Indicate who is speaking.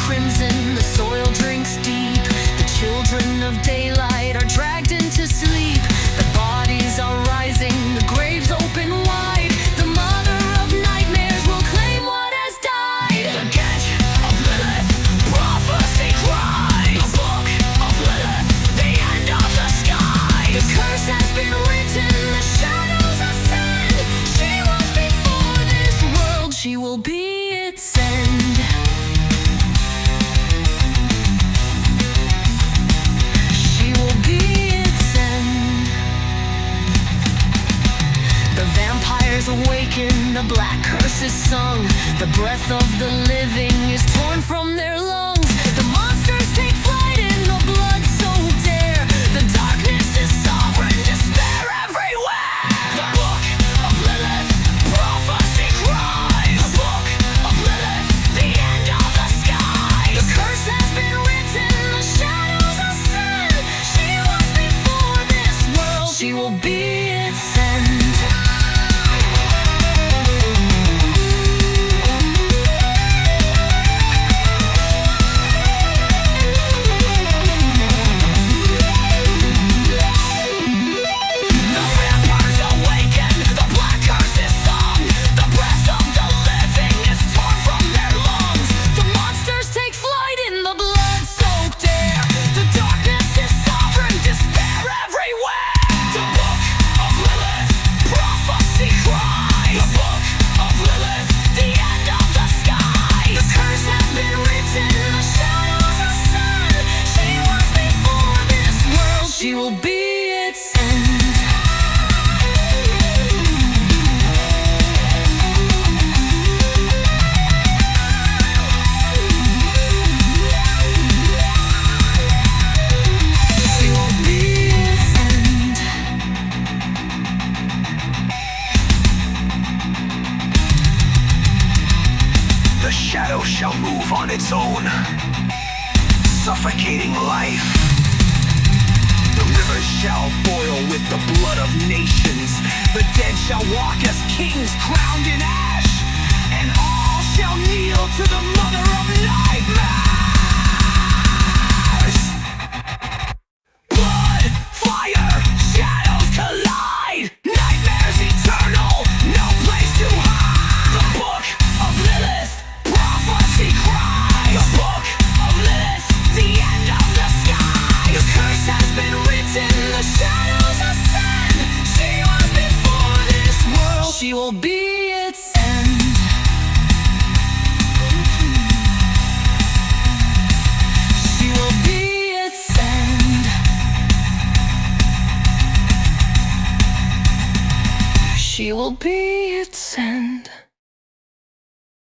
Speaker 1: crimson, the soil drinks deep. The children of daylight are dragged into sleep. The bodies are rising, the graves open wide. The mother of nightmares will claim what has died. The gate of Lilith, prophecy cries. The book of Lilith, the end of the sky. The curse has been written, the shadows ascend. She was before this world, she will be its end. She will be its end. The vampires awaken, the black curse is sung. The breath of the living is torn from their lungs. The monsters take flight in the blood-soaked air. The darkness is sovereign, despair everywhere. The book of Lilith, prophecy cries. The book of Lilith, the end of the sky. The curse has been written, the shadows ascend. She was before this world, she will be its end. She will be its end. She will be its end.
Speaker 2: The shadow shall move on its own, suffocating life. The rivers shall boil with the blood of nations. The dead shall walk as kings crowned in ash, and all shall kneel to the mother of nightmares. Blood, fire, shadows collide. Nightmares eternal, no place to hide. The book of Lilith, prophecy cries. The book of Lilith, the end of the sky. The curse has been written, the shadows ascend. She was before this world,
Speaker 1: She will be its end. She will be its end. She will be its end.